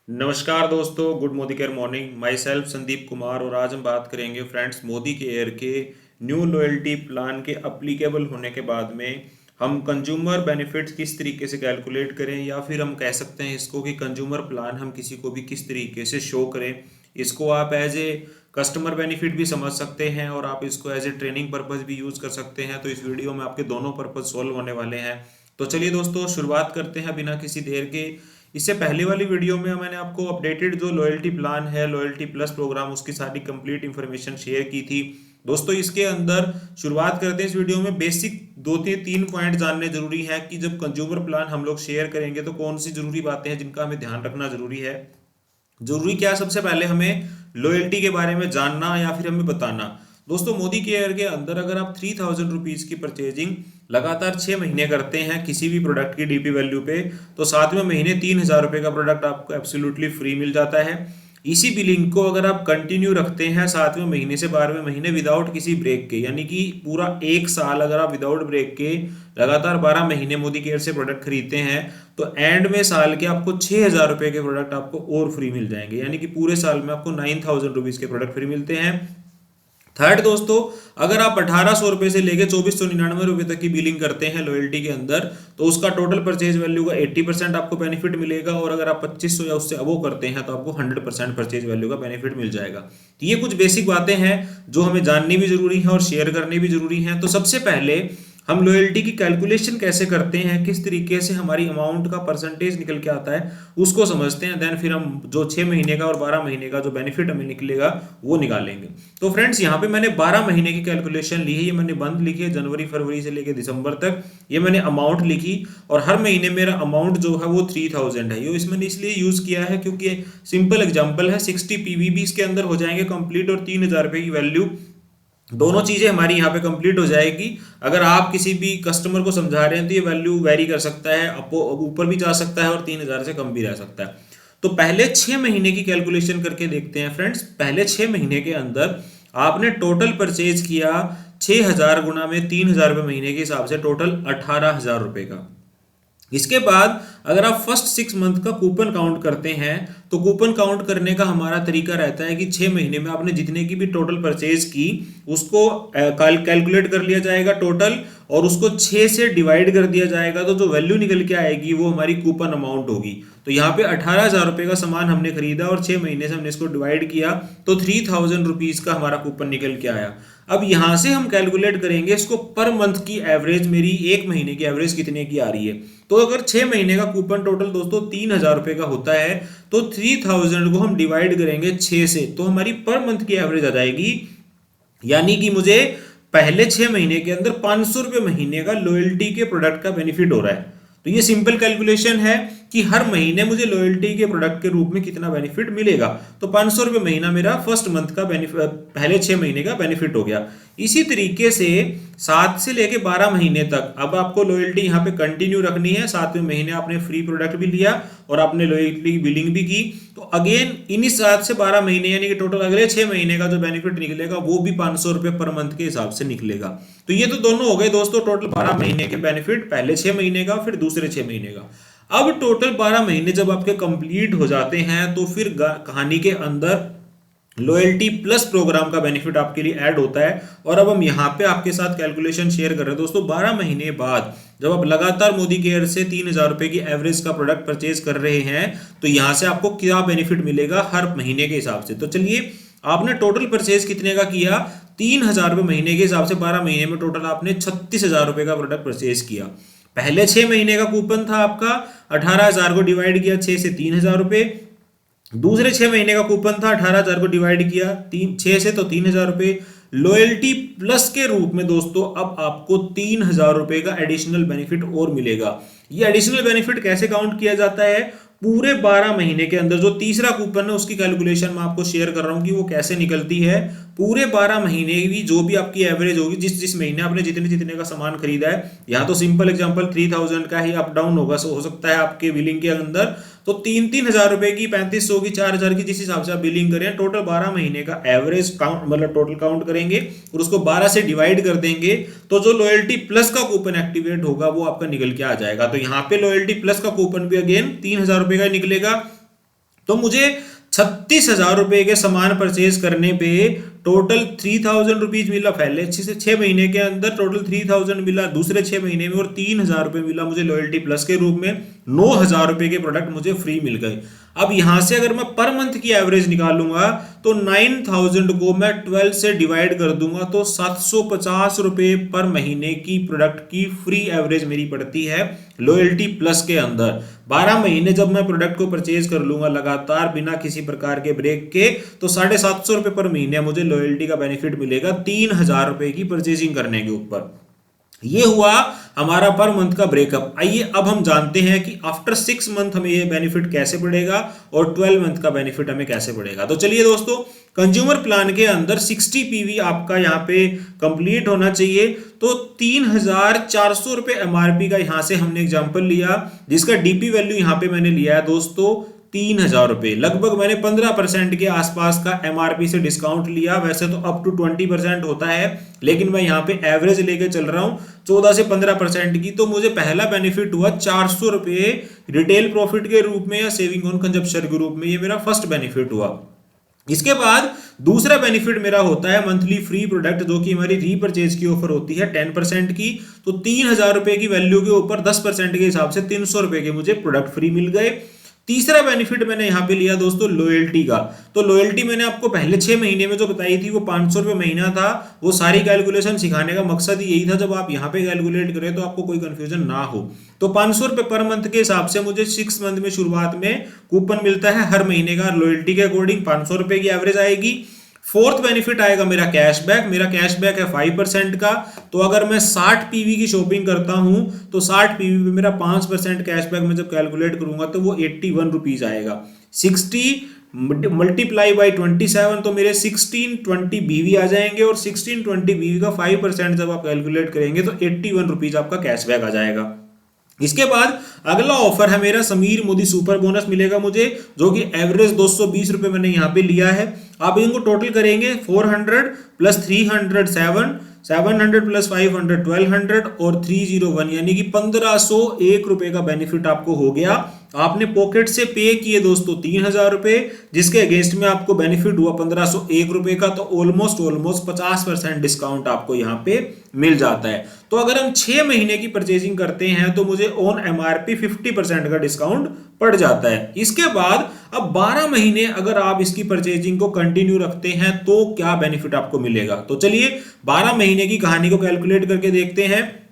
नमस्कार दोस्तों, good Modi care morning. My self Sandeep Kumar और आज हम बात करेंगे फ्रेंड्स मोदी केयर के न्यू लॉयल्टी प्लान के अप्लीकेबल होने के बाद में हम कंज्यूमर बेनिफिट्स किस तरीके से कैलकुलेट करें, या फिर हम कह सकते हैं इसको कि कंज्यूमर प्लान हम किसी को भी किस तरीके से शो करें। इसको आप एज ए कस्टमर बेनिफिट भी समझ सकते हैं और आप इसको एज ए ट्रेनिंग पर्पज़ भी यूज़ कर सकते हैं। तो इस वीडियो में आपके दोनों पर्पज़ सॉल्व होने वाले हैं। तो चलिए दोस्तों, शुरुआत करते हैं बिना किसी देर के। इससे पहले वाली वीडियो में मैंने आपको अपडेटेड जो लॉयल्टी प्लान है, लॉयल्टी प्लस प्रोग्राम, उसकी सारी कंप्लीट इन्फॉर्मेशन शेयर की थी। दोस्तों इसके अंदर शुरुआत करते हैं इस वीडियो में। बेसिक दो से तीन पॉइंट जानने जरूरी है कि जब कंज्यूमर प्लान हम लोग शेयर करेंगे तो कौन सी जरूरी बातें हैं जिनका हमें ध्यान रखना जरूरी है। जरूरी क्या, सबसे पहले हमें लॉयल्टी के बारे में जानना या फिर हमें बताना। दोस्तों मोदी केयर के अंदर अगर आप 3000 रुपीज़ की परचेजिंग लगातार 6 महीने करते हैं किसी भी प्रोडक्ट की डीपी वैल्यू पे, तो 7वें महीने 3000 रुपये का प्रोडक्ट आपको एब्सोल्युटली फ्री मिल जाता है। इसी बिलिंग को अगर आप कंटिन्यू रखते हैं 7वें महीने से 12वें महीने विदाउट किसी ब्रेक के, यानी कि पूरा एक साल अगर आप विदाउट ब्रेक के लगातार 12 महीने मोदी केयर से प्रोडक्ट खरीदते हैं, तो एंड में साल के आपको 6000 रुपये के प्रोडक्ट आपको और फ्री मिल जाएंगे, यानी कि पूरे साल में आपको 9000 रुपीज़ के प्रोडक्ट फ्री मिलते हैं। थर्ड दोस्तों, अगर आप 1800 रुपये से लेकर 2499 रुपये तक की बिलिंग करते हैं लॉयल्टी के अंदर, तो उसका टोटल परचेज वैल्यू का 80% आपको बेनिफिट मिलेगा। और अगर आप 2500 या उससे अबो करते हैं तो आपको 100% परचेज वैल्यू का बेनिफिट मिल जाएगा। तो ये कुछ बेसिक बातें हैं जो हमें जाननी भी जरूरी है और शेयर करनी भी जरूरी है। तो सबसे पहले हम लॉयल्टी की कैलकुलेशन कैसे करते हैं, किस तरीके से हमारी अमाउंट का परसेंटेज निकल के आता है, उसको समझते हैं। देन फिर हम जो 6 महीने का और 12 महीने का जो बेनिफिट हमें निकलेगा वो निकालेंगे। तो फ्रेंड्स यहाँ पे मैंने 12 महीने की कैलकुलेशन ली है। ये मैंने बंद लिखी है जनवरी फरवरी से लेकर दिसंबर तक। ये मैंने अमाउंट लिखी और हर महीने मेरा अमाउंट जो है वो 3000 है। ये इसमें इसलिए यूज़ किया है क्योंकि सिंपल एग्जाम्पल है, 60 पीवी इसके अंदर हो जाएंगे कंप्लीट और 3000 रुपये की वैल्यू, दोनों चीजें हमारी यहाँ पे कंप्लीट हो जाएगी। अगर आप किसी भी कस्टमर को समझा रहे हैं तो ये वैल्यू वेरी कर सकता है, ऊपर भी जा सकता है और 3000 से कम भी रह सकता है। तो पहले 6 महीने की कैलकुलेशन करके देखते हैं फ्रेंड्स। पहले 6 महीने के अंदर आपने टोटल परचेज किया 6000 गुना में 3000 रुपये महीने के हिसाब से, टोटल 18000 रुपये का। इसके बाद अगर आप फर्स्ट 6 मंथ का कूपन काउंट करते हैं, तो कूपन काउंट करने का हमारा तरीका रहता है कि 6 महीने में आपने जितने की भी टोटल परचेज की उसको कैलकुलेट कर लिया जाएगा टोटल, और उसको 6 से डिवाइड कर दिया जाएगा। तो जो वैल्यू निकल के आएगी वो हमारी कूपन अमाउंट होगी। तो यहाँ पे 18000 रुपये का सामान हमने खरीदा और 6 महीने से हमने इसको डिवाइड किया, तो 3000 रुपीज़ का हमारा कूपन निकल के आया। अब यहाँ से हम कैलकुलेट करेंगे इसको पर मंथ की एवरेज, मेरी एक महीने की एवरेज कितने की आ रही है। तो अगर 6 महीने का कूपन टोटल दोस्तों 3000 रुपये का होता है, तो 3000 को हम डिवाइड करेंगे 6 से, तो हमारी पर मंथ की एवरेज आ जाएगी। यानी कि मुझे पहले 6 महीने के अंदर 500 रुपये महीने का लॉयल्टी के प्रोडक्ट का बेनिफिट हो रहा है। तो ये सिंपल कैलकुलेशन है कि हर महीने मुझे लॉयल्टी के प्रोडक्ट के रूप में कितना बेनिफिट मिलेगा। तो 500 रुपये महीना मेरा फर्स्ट मंथ का बेनिफिट, पहले 6 महीने का बेनिफिट हो गया। इसी तरीके से 7 से लेके 12 महीने तक अब आपको लॉयल्टी यहाँ पे कंटिन्यू रखनी है। 7वें महीने आपने फ्री प्रोडक्ट भी लिया और आपने लॉयल्टी बिलिंग भी की, तो अगेन इन्हीं 7 से 12 महीने यानी कि टोटल अगले 6 महीने का जो बेनिफिट निकलेगा वो भी 500 रुपये पर मंथ के हिसाब से निकलेगा। तो ये तो दोनों हो गए दोस्तों टोटल 12 महीने के बेनिफिट, पहले 6 महीने का फिर दूसरे 6 महीने का। अब टोटल 12 महीने जब आपके कंप्लीट हो जाते हैं, तो फिर कहानी के अंदर लॉयल्टी प्लस प्रोग्राम का बेनिफिट आपके लिए ऐड होता है। और अब हम यहाँ पे आपके साथ कैलकुलेशन शेयर कर रहे हैं दोस्तों। 12 महीने बाद जब आप लगातार मोदी केयर से 3000 रुपये की एवरेज का प्रोडक्ट परचेज कर रहे हैं, तो यहाँ से आपको क्या बेनिफिट मिलेगा हर महीने के हिसाब से। तो चलिए, आपने टोटल परचेज कितने का किया, 3000 रुपये महीने के हिसाब से 12 महीने में टोटल आपने 36000 रुपये का प्रोडक्ट परचेज किया। पहले 6 महीने का कूपन था आपका, 18000 को डिवाइड किया 6 से 3000 रुपये। दूसरे 6 महीने का कूपन था, 18000 को डिवाइड किया 6 से, तो 3000 रुपये। लॉयल्टी प्लस के रूप में दोस्तों अब आपको 3000 रुपये का एडिशनल बेनिफिट और मिलेगा। ये एडिशनल बेनिफिट कैसे काउंट किया जाता है, पूरे 12 महीने के अंदर जो तीसरा कूपन है उसकी कैलकुलेशन मैं आपको शेयर कर रहा हूं कि वो कैसे निकलती है। पूरे 12 महीने की जो भी आपकी एवरेज होगी, जिस जिस महीने आपने जितने जितने का सामान खरीदा है, यहाँ तो सिंपल एग्जांपल 3000 का ही अप डाउन होगा, हो सकता है आपके बिलिंग के अंदर। तो 3-3000 रुपए की, 3500 की, 4000 की, जिस हिसाब से आप बिलिंग करें, टोटल 12 महीने का एवरेज काउंट मतलब टोटल काउंट करेंगे और उसको 12 से डिवाइड कर देंगे, तो जो लॉयल्टी प्लस का कूपन एक्टिवेट होगा वो आपका निकल के आ जाएगा। तो यहाँ पे लॉयल्टी प्लस का कूपन भी अगेन 3000 रुपए का निकलेगा। तो मुझे 36,000 रुपए के सामान परचेज करने पे टोटल 3,000 रुपीज मिला पहले 6 महीने के अंदर, टोटल 3,000 मिला दूसरे 6 महीने में, और 3,000 रुपए मिला मुझे लॉयल्टी प्लस के रूप में। 9,000 रुपए के प्रोडक्ट मुझे फ्री मिल गए। अब यहां से अगर मैं पर मंथ की एवरेज निकालूंगा तो 9,000 को मैं 12 से डिवाइड कर दूंगा तो 750 रुपए पर महीने की प्रोडक्ट की फ्री एवरेज मेरी पड़ती है लॉयल्टी प्लस के अंदर। 12 महीने जब मैं प्रोडक्ट को परचेज कर लूंगा लगातार बिना किसी प्रकार के ब्रेक के, तो 750 रुपए पर महीने मुझे लॉयल्टी का बेनिफिट मिलेगा 3,000 रुपए की परचेजिंग करने के ऊपर। ये हुआ हमारा पर मंथ का ब्रेकअप। आइए अब हम जानते हैं कि आफ्टर 6 मंथ हमें ये बेनिफिट कैसे पड़ेगा और 12 मंथ का बेनिफिट हमें कैसे पड़ेगा। तो चलिए दोस्तों, कंज्यूमर प्लान के अंदर 60 पीवी आपका यहाँ पे कंप्लीट होना चाहिए। तो 3,400 रुपए एमआरपी का यहाँ से हमने एग्जांपल लिया, जिसका डीपी वैल्यू यहाँ पे मैंने लिया है दोस्तों 3,000 रुपए। लगभग मैंने 15% के आसपास का एमआरपी से डिस्काउंट लिया। वैसे तो अप टू 20% होता है, लेकिन मैं यहाँ पे एवरेज लेके चल रहा हूँ 14 से 15% की। तो मुझे पहला बेनिफिट हुआ 400 रुपए रिटेल प्रॉफिट के रूप में या सेविंग ऑन कंजप्शन के रूप में। ये मेरा फर्स्ट बेनिफिट हुआ। इसके बाद दूसरा बेनिफिट मेरा होता है मंथली फ्री प्रोडक्ट, जो कि हमारी रीपरचेज की ऑफर होती है 10% की। तो 3,000 रुपए की वैल्यू के ऊपर 10% के हिसाब से 300 रुपए के मुझे प्रोडक्ट फ्री मिल गए। तीसरा बेनिफिट मैंने यहां पे लिया दोस्तों लॉयल्टी का। तो लॉयल्टी मैंने आपको पहले 6 महीने में जो बताई थी वो 500 रुपए महीना था। वो सारी कैलकुलेशन सिखाने का मकसद ही यही था, जब आप यहाँ पे कैलकुलेट करें तो आपको कोई कंफ्यूजन ना हो। तो 500 रुपए पर मंथ के हिसाब से मुझे 6 मंथ में शुरुआत में कूपन मिलता है हर महीने का। लॉयल्टी के अकॉर्डिंग 500 रुपए की एवरेज आएगी। फोर्थ बेनिफिट आएगा मेरा कैशबैक। मेरा कैशबैक है 5% का। तो अगर मैं 60 पीवी की शॉपिंग करता हूं तो 60 पीवी पे मेरा 5% कैशबैक में जब कैलकुलेट करूंगा तो वो 81 रुपीज आएगा। 60 मल्टीप्लाई बाई 27 तो मेरे 1620 बीवी आ जाएंगे, और 1620 बीवी का 5% जब आप कैलकुलेट करेंगे तो 81 रुपीज आपका कैशबैक आ जाएगा। इसके बाद अगला ऑफर है मेरा समीर मोदी सुपर बोनस मिलेगा मुझे, जो कि एवरेज 220 रुपए मैंने यहाँ पे लिया है। आप इनको टोटल करेंगे 400 प्लस 300 700 प्लस 500 1200 और 301, यानी कि 1501 रुपए का बेनिफिट आपको हो गया। आपने पॉकेट से पे किए दोस्तों 3,000 रुपए, जिसके अगेंस्ट में आपको बेनिफिट हुआ 1501 रुपए का। तो ऑलमोस्ट 50% डिस्काउंट आपको यहाँ पे मिल जाता है। तो अगर हम 6 महीने की परचेजिंग करते हैं तो मुझे ऑन एमआरपी 50% का डिस्काउंट पड़ जाता है। इसके बाद अब 12 महीने अगर आप इसकी परचेजिंग को कंटिन्यू रखते हैं तो क्या बेनिफिट आपको मिलेगा। तो चलिए 12 महीने की कहानी को कैलकुलेट करके देखते हैं।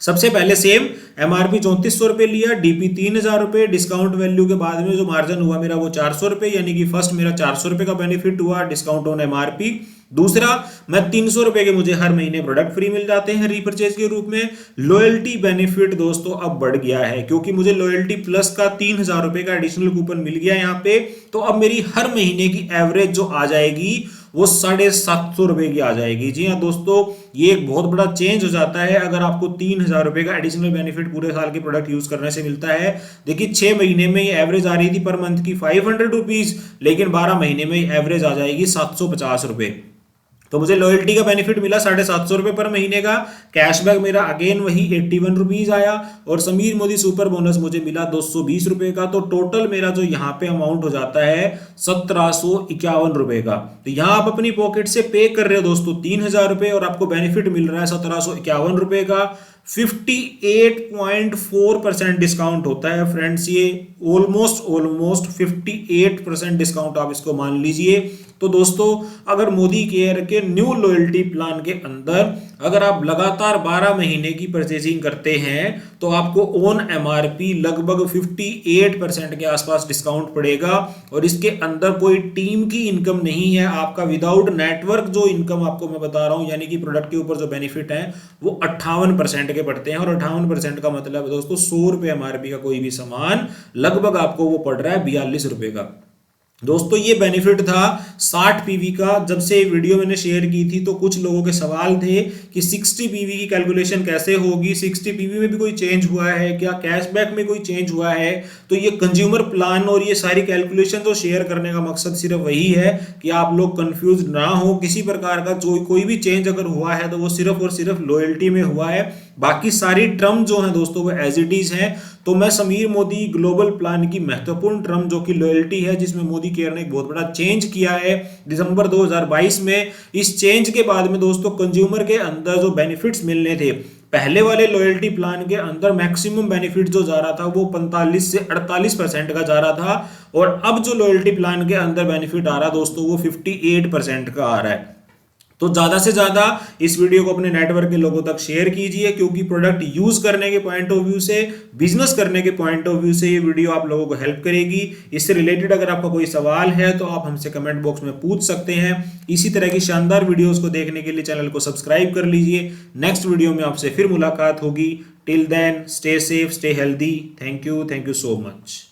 सबसे पहले सेम एमआरपी 3400 रुपए लिया, डीपी 3,000 रुपए, डिस्काउंट वैल्यू के बाद में जो मार्जिन हुआ मेरा वो 400 रुपए, यानी कि फर्स्ट मेरा 400 रुपए का बेनिफिट हुआ डिस्काउंट ऑन एमआरपी। दूसरा मैं 300 रुपए के मुझे हर महीने प्रोडक्ट फ्री मिल जाते हैं रीपरचेज के रूप में। लॉयल्टी बेनिफिट दोस्तों अब बढ़ गया है, क्योंकि मुझे लॉयल्टी प्लस का 3,000 रुपए का एडिशनल कूपन मिल गया यहाँ पे। तो अब मेरी हर महीने की एवरेज जो आ जाएगी वो 750 रुपए की आ जाएगी। जी हाँ दोस्तों, ये एक बहुत बड़ा चेंज हो जाता है अगर आपको 3,000 रुपए का एडिशनल बेनिफिट पूरे साल के प्रोडक्ट यूज करने से मिलता है। देखिए 6 महीने में ये एवरेज आ रही थी पर मंथ की 500 रुपीज, लेकिन 12 महीने में एवरेज आ जाएगी 750 रुपए। तो मुझे लॉयल्टी का बेनिफिट मिला 750 रुपए पर महीने का। कैशबैक मेरा अगेन वही 81 रुपीज आया, और समीर मोदी सुपर बोनस मुझे मिला 220 रुपए का। तो टोटल मेरा जो यहाँ पे अमाउंट हो जाता है 1751 रुपए का। तो यहाँ आप अपनी पॉकेट से पे कर रहे हो दोस्तों 3,000 रुपए, और आपको बेनिफिट मिल रहा है 1751 रुपए का। 58.4% डिस्काउंट होता है फ्रेंड्स। ये ऑलमोस्ट 58% डिस्काउंट आप इसको मान लीजिए। तो दोस्तों अगर मोदी केयर के न्यू लॉयल्टी प्लान के अंदर अगर आप लगातार 12 महीने की परचेजिंग करते हैं तो आपको ऑन एमआरपी लगभग 58% के आसपास डिस्काउंट पड़ेगा। और इसके अंदर कोई टीम की इनकम नहीं है, आपका विदाउट नेटवर्क जो इनकम आपको मैं बता रहा हूं, यानी कि प्रोडक्ट के ऊपर जो बेनिफिट है वो 58% के पड़ते हैं। और 58% का मतलब है दोस्तों 100 रुपए एमआरपी का कोई भी सामान लगभग आपको वो पड़ रहा है 42 रुपए का। दोस्तों ये बेनिफिट था 60 पीवी का। जब से वीडियो मैंने शेयर की थी तो कुछ लोगों के सवाल थे कि 60 पीवी की कैलकुलेशन कैसे होगी, 60 पीवी में भी कोई चेंज हुआ है क्या, कैशबैक में कोई चेंज हुआ है। तो ये कंज्यूमर प्लान और ये सारी कैलकुलेशन तो शेयर करने का मकसद सिर्फ वही है कि आप लोग कंफ्यूज ना हो किसी प्रकार का। जो कोई भी चेंज अगर हुआ है तो वो सिर्फ और सिर्फ लॉयल्टी में हुआ है। बाकी सारी टर्म जो है दोस्तों वो एज इट इज है। तो मैं समीर मोदी ग्लोबल प्लान की महत्वपूर्ण टर्म जो कि लॉयल्टी है, जिसमें मोदी केयर ने एक बहुत बड़ा चेंज किया है दिसंबर 2022 में, इस चेंज के बाद में दोस्तों कंज्यूमर के अंदर जो बेनिफिट्स मिलने थे, पहले वाले लॉयल्टी प्लान के अंदर मैक्सिमम बेनिफिट जो जा रहा था वो 45 से 48% का जा रहा था, और अब जो लॉयल्टी प्लान के अंदर बेनिफिट आ रहा है दोस्तों वो 58% का आ रहा है। तो ज्यादा से ज्यादा इस वीडियो को अपने नेटवर्क के लोगों तक शेयर कीजिए, क्योंकि प्रोडक्ट यूज करने के पॉइंट ऑफ व्यू से, बिजनेस करने के पॉइंट ऑफ व्यू से ये वीडियो आप लोगों को हेल्प करेगी। इससे रिलेटेड अगर आपका कोई सवाल है तो आप हमसे कमेंट बॉक्स में पूछ सकते हैं। इसी तरह की शानदार वीडियोस को देखने के लिए चैनल को सब्सक्राइब कर लीजिए। नेक्स्ट वीडियो में आपसे फिर मुलाकात होगी। Till then stay safe, stay healthy. Thank you so much.